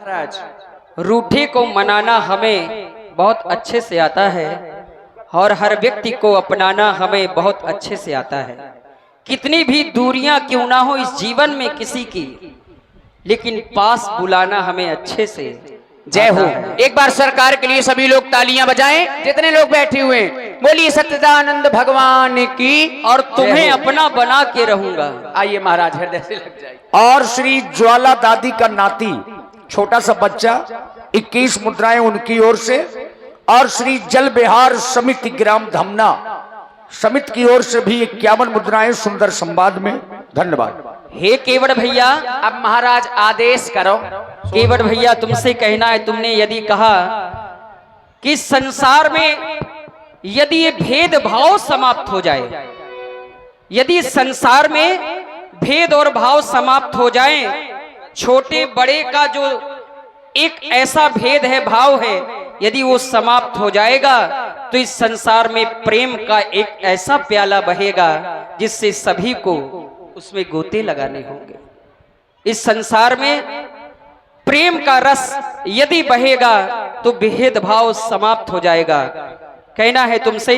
महाराज। रूठे को मनाना हमें बहुत अच्छे से आता है और हर व्यक्ति को अपनाना हमें बहुत अच्छे से आता है। कितनी भी दूरियां क्यों ना हो इस जीवन में किसी की, लेकिन पास बुलाना हमें अच्छे से जय हो। एक बार सरकार के लिए सभी लोग तालियां बजाएं, जितने लोग बैठे हुए हैं। बोलिए सच्चिदानंद भगवान की। और तुम्हें अपना बना के रहूंगा। आइए महाराज, हृदय से लग जाए। और श्री ज्वाला दादी का नाती छोटा सा बच्चा 21 मुद्राएं उनकी ओर से, और श्री जल बिहार समिति ग्राम धमना समिति की ओर से भी 51 मुद्राएं सुंदर संवाद में। धन्यवाद। हे केवट भैया, अब महाराज आदेश करो। केवट भैया तुमसे कहना है, तुमने यदि कहा कि संसार में यदि ये भेदभाव समाप्त हो जाए, यदि संसार में भेद और भाव समाप्त हो जाए, छोटे बड़े का जो एक ऐसा भेद है, भाव है, यदि वो समाप्त हो जाएगा तो इस संसार में प्रेम का एक ऐसा प्याला बहेगा जिससे सभी को उसमें गोते लगाने होंगे। इस संसार में प्रेम का रस यदि बहेगा तो भेदभाव समाप्त हो जाएगा। कहना है तुमसे,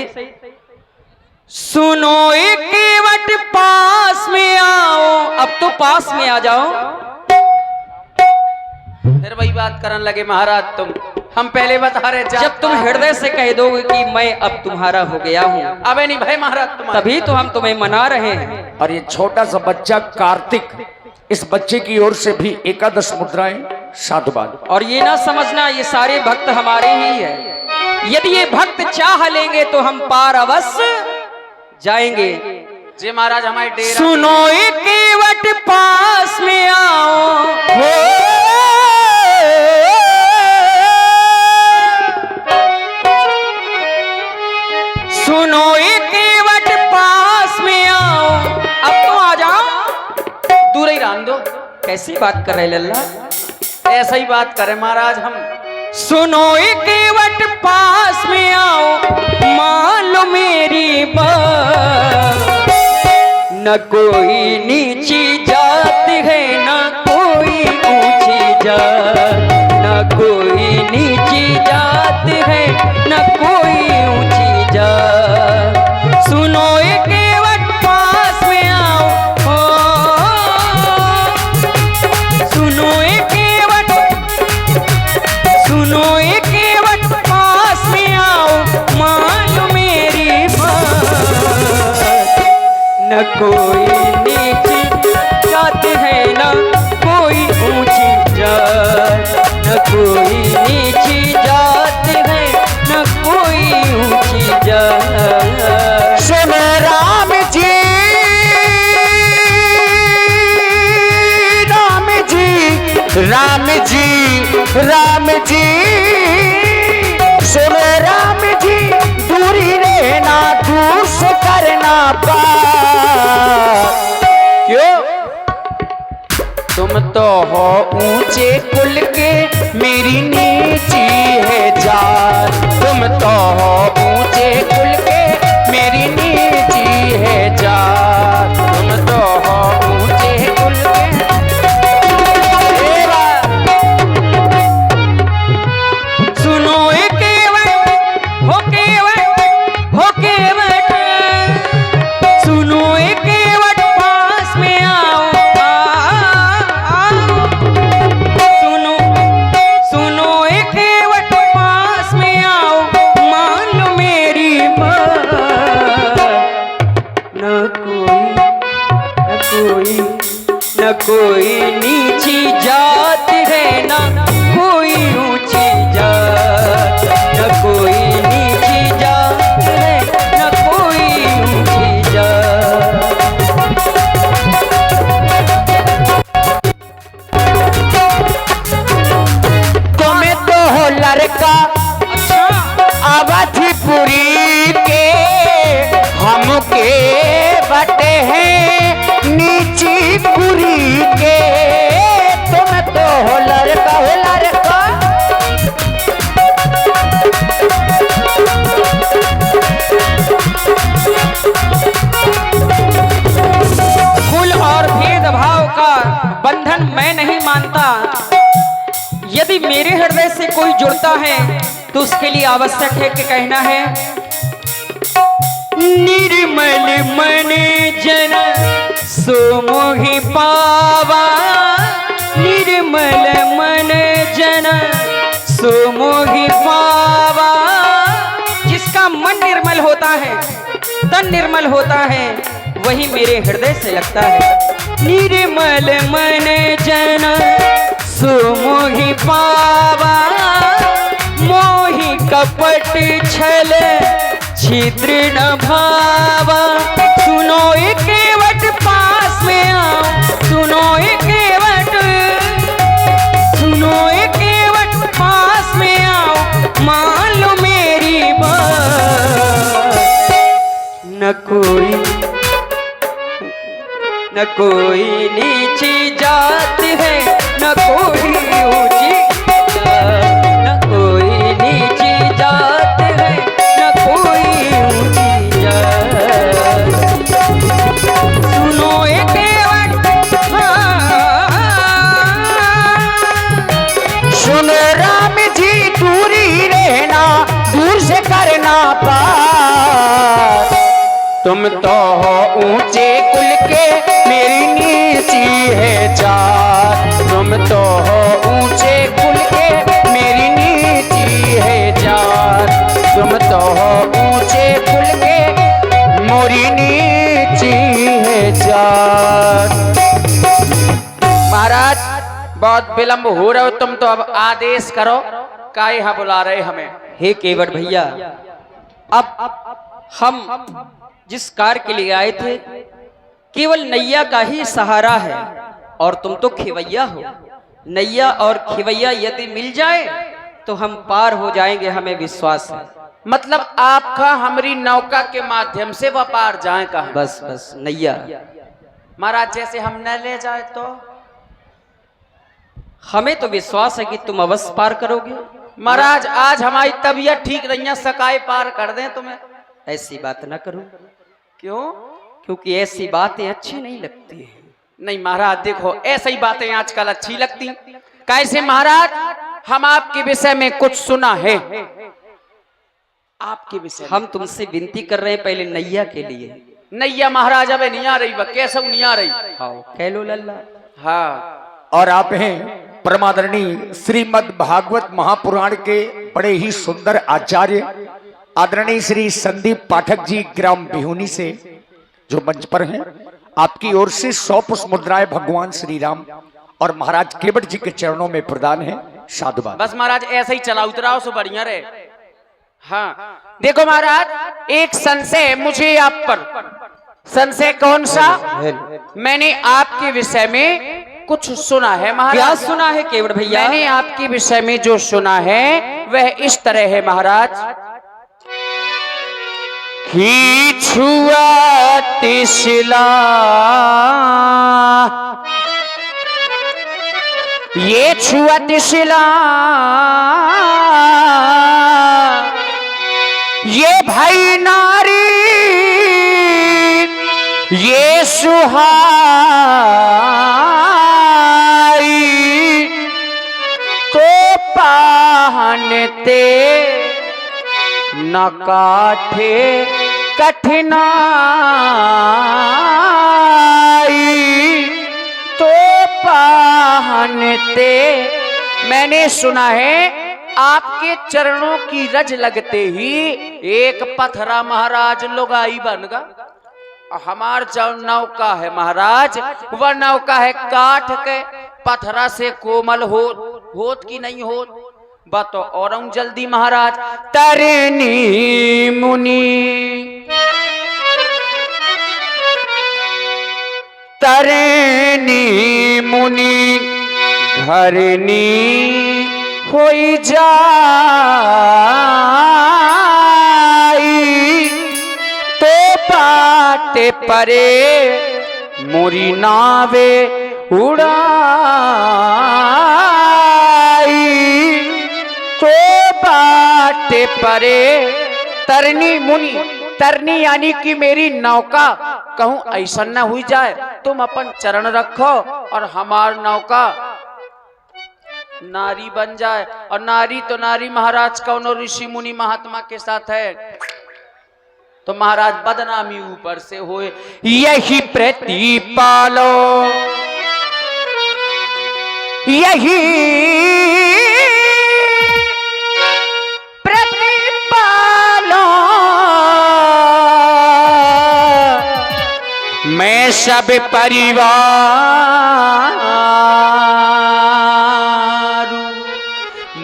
सुनो एक केवट पास में आओ। अब तो पास में आ जाओ। फिर वही बात करने लगे महाराज तुम। हम पहले बता रहे, जब तुम हृदय से कह दोगे कि मैं अब तुम्हारा हो गया हूँ, अबे नहीं भाई महाराज, तभी तो हम तुम्हें मना रहे हैं। और ये छोटा सा बच्चा कार्तिक, इस बच्चे की ओर से भी 11 मुद्राएं साधुवाद। और ये ना समझना ये सारे भक्त हमारे ही है। यदि ये भक्त चाह लेंगे तो हम पार अवश्य जाएंगे। जी महाराज, हमारे डेरा। सुनो एक केवट पास में आओ, सुनो एक केवट पास में आओ। अब तो आ जाओ। दूर ही रहने दो। कैसी बात कर रहे लल्ला? ऐसा ही बात करें महाराज हम। सुनो एक केवट पास में आओ, मान लो मेरी बात। न कोई नीची जात है, न कोई ऊंची जात, न कोई नीची जात है, न कोई ऊंची जात। सुनो एक केवट पास में आओ, सुनो एक केवट, सुनो एक केवट पास में आओ, मान लो मेरी बात। न कोई नीची जात है, न कोई ऊंची जात, न कोई नीची जात है, न कोई ऊंची जात। सुनो राम जी, राम जी, राम जी, राम जी, सुनो राम जी, दूरी रहना, दूर से करना बात। क्यों? तुम तो हो ऊंचे कुल के, मेरी नीची है जात। तुम तो हो ऊंचे कुल के, मेरी नीची है जात। तुम तो हो ऊंचे कुल के। सुनो एक केवट, हो केवट, हो केवट, सुनो एक केवट पास में आओ, सुनो, सुनो एक केवट पास में आओ, मान लो मेरी बात। न कोई, न कोई नीची जात है, न कोई ऊंची जात, न कोई नीची जात है, न कोई ऊंची जात। तुम्हें तो हो लड़का अवधपुरी के, हमके बटे हैं नीची पुरी के। तुम तो हो लड़का, हो लड़का। कुल और भेदभाव का बंधन मैं नहीं मानता। यदि मेरे हृदय से कोई जुड़ता है तो उसके लिए आवश्यक है कि कहना है निर्मल मन जन सो मोहि पावा, निर्मल मन जन सो मोहि पावा। जिसका मन निर्मल होता है, तन निर्मल होता है, वही मेरे हृदय से लगता है। निर्मल मन जन सो मोहि पावा, मोहि कपट छल छिद्र न भावा। सुनो केवट पास में आओ, सुनो केवट, सुनो केवट पास में आओ, मान लो मेरी बात। न कोई नीची जात है, न कोई ऊंची, न कोई नीची जात है, न कोई ऊंची जात। सुनो केवट, सुन राम जी दूरी रहना, दूर से करना पार। तुम तो हो ऊंचे कुल के, मेरी नीची है जात। तुम तो हो ऊंचे कुल के, मेरी नीची है जात। तुम तो हो ऊंचे कुल के, मोरी नीची है जात। महाराज बहुत विलंब हो रहा हो, तुम तो अब आदेश करो, काहे यहाँ बुला रहे हमें? हे केवट भैया, अब हम जिस कार्य के लिए आए थे केवल नैया का ही सहारा है, और तुम तो खिवैया हो। नैया और खिवैया यदि मिल जाए तो हम पार हो जाएंगे, हमें विश्वास है। मतलब आपका हमारी नौका के माध्यम से वह पार जाए कहाँ? बस बस नैया। महाराज जैसे हम न ले जाए तो? हमें तो विश्वास है कि तुम अवश्य पार करोगे। महाराज आज हमारी तबीयत ठीक नहीं है, सकाई पार कर दें तुम्हें। ऐसी बात ना करो। क्यों? क्योंकि ऐसी बातें अच्छी नहीं लगती है। नहीं महाराज देखो, ऐसी बातें आजकल अच्छी लगती। कैसे महाराज? हम आपके विषय में कुछ सुना है। आपके विषय हम तुमसे विनती कर रहे हैं पहले नैया के लिए। नैया महाराज अब नहीं आ रही, वह कैसे नहीं आ रही? आओ कह लो लल्ला। हाँ, और आप हैं परमादरणीय श्रीमद् भागवत महापुराण के बड़े ही सुंदर आचार्य आदरणीय श्री संदीप पाठक जी ग्राम बिहुनी से, जो मंच पर हैं। आपकी ओर से 100 पुष्प मुद्राएं भगवान श्री राम और महाराज केवट जी के चरणों में प्रदान है। साधुवाद। बस महाराज ऐसे ही चला उतराओ सो बढ़िया रहे। हाँ देखो महाराज, एक संशय मुझे आप पर। संशय कौन सा? मैंने आपके विषय में कुछ सुना है महाराज। क्या सुना है केवट भैया? मैंने आपके विषय में जो सुना है वह इस तरह है महाराज। ही छुआ तिसला, ये छुआ तिसला, ये भाई नारी, ये सुहाई, तो पहनते न काठे कठिनाई, तो पहनते। मैंने सुना है आपके चरणों की रज लगते ही एक पथरा महाराज लुगाई बन गया। हमार जो नौका है महाराज, वह नौका है काठ के, पथरा से कोमल होत की नहीं होत। बातो और जल्दी महाराज। तरनी मुनि, तरनी मुनि घरनी होई जाई, तो बाटे परे मोरी नावे उड़ाई, तो बाटे परे। तरनी मुनि, तरनी यानी कि मेरी नौका कहूं ऐसा न हुई जाए, तुम अपन चरण रखो और हमार नौका नारी बन जाए। और नारी तो नारी महाराज कौन ऋषि मुनि महात्मा के साथ है तो महाराज बदनामी ऊपर से होए। यही प्रतिपालो, यही प्रतिपालो, मैं सब परिवार,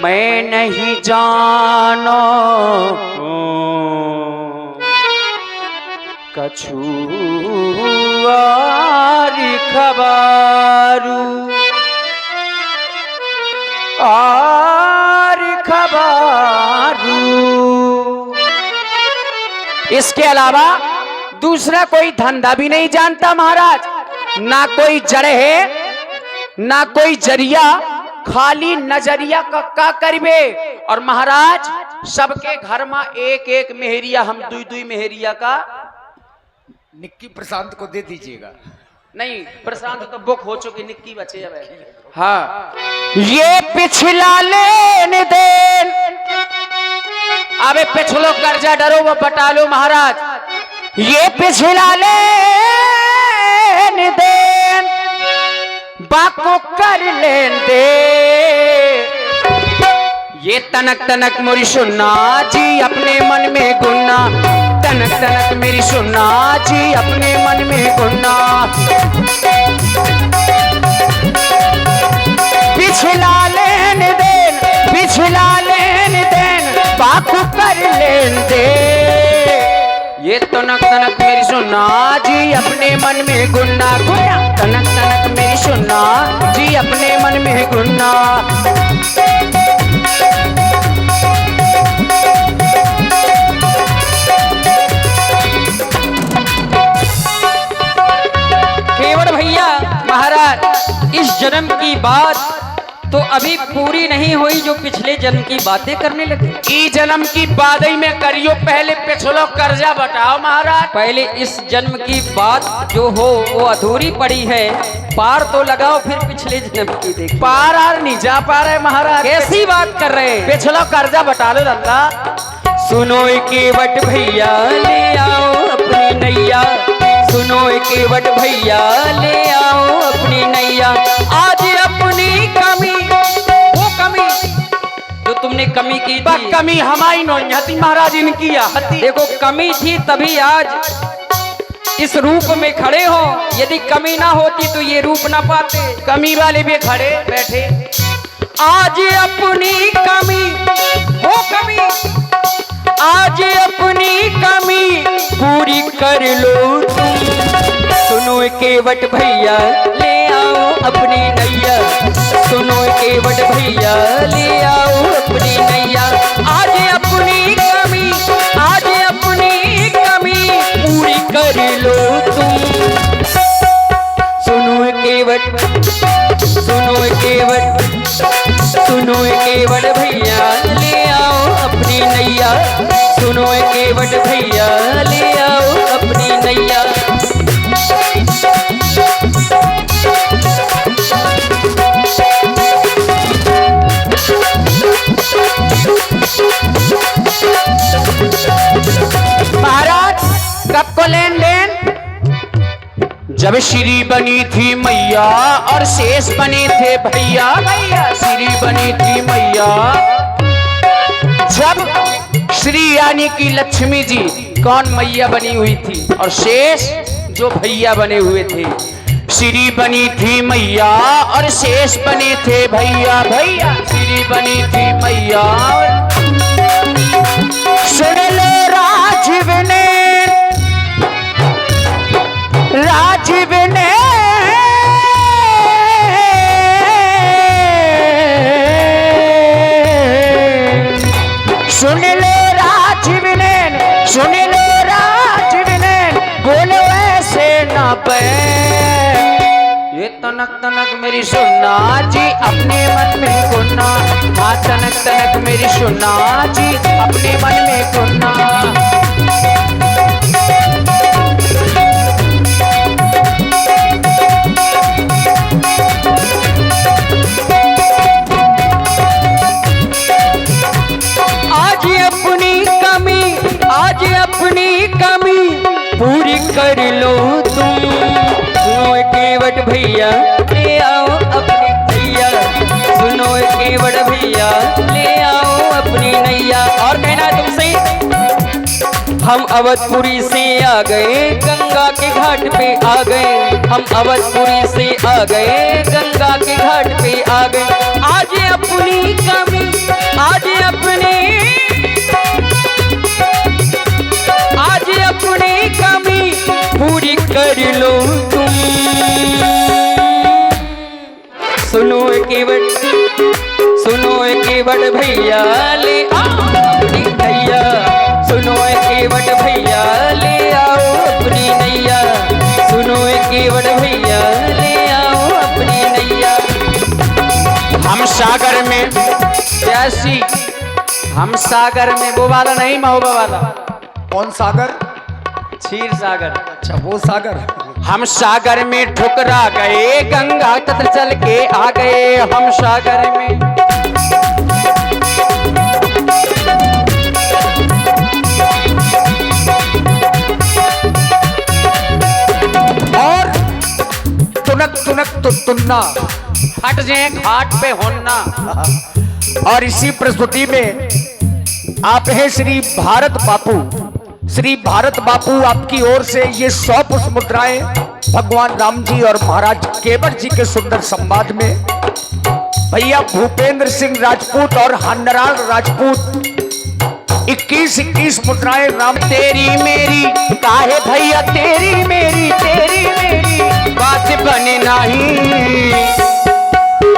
मैं नहीं जानो कछुआरी खबारू, और खबारू। इसके अलावा दूसरा कोई धंधा भी नहीं जानता महाराज, ना कोई जड़ है ना कोई जरिया, खाली नजरिया का करिबे। और महाराज सबके घर में एक एक मेहरिया, हम दुई दुई मेहरिया का निक्की प्रशांत को दे दीजिएगा। नहीं, प्रशांत तो बुक हो चुकी, निक्की बचे अब। हाँ, ये पिछला लेन देन, अबे पिछलो कर्जा डरो वो बटा लो महाराज। ये पिछला लेन देन, बाको कर लेन दे। ये तनक तनक मोरी सुनना जी अपने मन में गुन्ना, तनक तनक मेरी सुनना जी अपने मन में गुन्ना। पिछला लेन देन, पिछला लेन देन, बाकू कर लेन दे। ये तनक तनक मेरी सुनना जी अपने मन में गुन्ना, गुन्ना तनक तनक मेरी सुनना जी अपने मन में गुन्ना। केवट भैया महाराज, इस जन्म की बात तो अभी पूरी नहीं हुई जो पिछले जन्म की बातें करने लगे। ई जन्म की बादई में करियो, पहले पिछलो कर्जा बटाओ महाराज। पहले इस जन्म की बात जो हो वो अधूरी पड़ी है, पार तो लगाओ फिर पिछले जन्म की देखो। पार आर नहीं जा पा रहे महाराज, कैसी बात कर रहे हैं? पिछलो कर्जा बटा लो रंगा। सुनो केवट भैया ले आओ अपनी नैया, सुनो केवट भैया ले आओ अपनी नैया। आज अपनी कमी, वो कमी जो तुमने कमी की थी, कमी हमारी नहीं हती महाराज, इनकी हती। देखो कमी थी तभी आज इस रूप में खड़े हो, यदि कमी ना होती तो ये रूप ना पाते। कमी वाले भी खड़े बैठे। आज अपनी कमी, वो कमी, आज अपनी कमी पूरी कर लो तुम। सुनो केवट भैया ले आओ अपनी नैया, सुनो केवट भैया ले आओ अपनी नैया। आज अपनी कमी, आज अपनी कमी पूरी कर लो तुम। सुनो केवट, सुनो केवट, सुनो केवट भैया ले आओ अपनी नैया, सुनो केवट भैया ले आओ अपनी नैया। महाराज कब को लेन देन? जब श्री बनी थी मैया और शेष बने थे भैया, भैया श्री बनी थी मैया। जब श्री यानी की लक्ष्मी जी कौन मैया बनी हुई थी और शेष जो भैया बने हुए थे। श्री बनी थी मैया और शेष बने थे भैया, भैया श्री बनी थी मैया। सुन लो राजीव ने, राजीव ने सुन लो राजीव ने, सुन लो राजीव ने, बोलो ऐसे ना पे। ये तनक तनक मेरी सुनना जी अपने मन में गुन्ना, हाँ तनक तनक मेरी सुनना जी अपने मन में गुन्ना। पूरी कर लो तुम। सुनो केवट भैया ले आओ अपनी नैया, सुनो केवट भैया ले आओ अपनी नैया। और कहना है तुमसे, हम अवधपुरी से आ गए गंगा के घाट पे आ गए, हम अवधपुरी से आ गए गंगा के घाट पे आ गए। आज अपनी कमी, आज अपनी कमी पूरी कर लो तुम। सुनो केवट भैया ले आओ अपनी नैया, सुनो केवट भैया ले आओ अपनी नैया, सुनो केवट भैया ले आओ अपनी नैया। हम सागर में प्यासी, हम सागर में वो वाला नहीं, महोबा वाला। कौन सागर? क्षीर सागर। अच्छा वो सागर। हम सागर में ठुकरा गए, गंगा तट चल के आ गए हम सागर में। और तुनक तुनक तो तुन्ना, हट जाए घाट पे होना। और इसी प्रस्तुति में आप हैं श्री भारत बापू। श्री भारत बापू आपकी ओर से ये 100 पुष्प मुद्राएं भगवान राम जी और महाराज केवट जी के सुंदर संवाद में भैया भूपेंद्र सिंह राजपूत और हन्नराल राजपूत 21 मुद्राएं राम। तेरी मेरी काहे भैया, तेरी मेरी बात बने नहीं,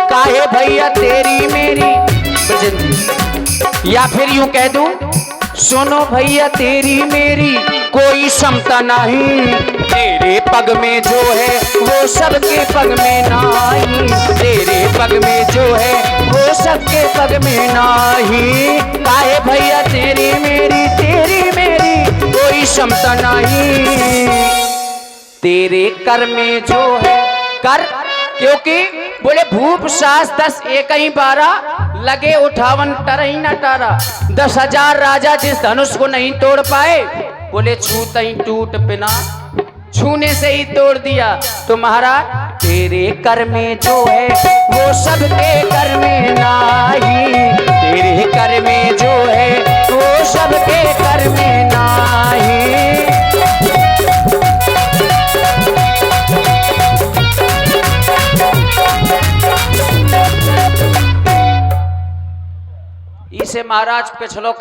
काहे भैया तेरी मेरी। या फिर यूं कह दूं, सुनो भैया तेरी मेरी कोई क्षमता नहीं, तेरे पग में जो है वो सबके पग में नहीं, तेरे पग में जो है वो सबके पग में नहीं। काहे भैया तेरी मेरी कोई क्षमता नहीं, तेरे कर में जो है कर। क्योंकि बोले भूप सास 10 एक ही 12 लगे 58 टरही न टारा। 10,000 राजा जिस धनुष को नहीं तोड़ पाए, बोले छूते ही टूट बिना, छूने से ही तोड़ दिया। तो महाराज तेरे कर में जो है वो सबके कर में नहीं, तेरे कर में जो है वो सबके कर में नहीं। इसे महाराज पिछलो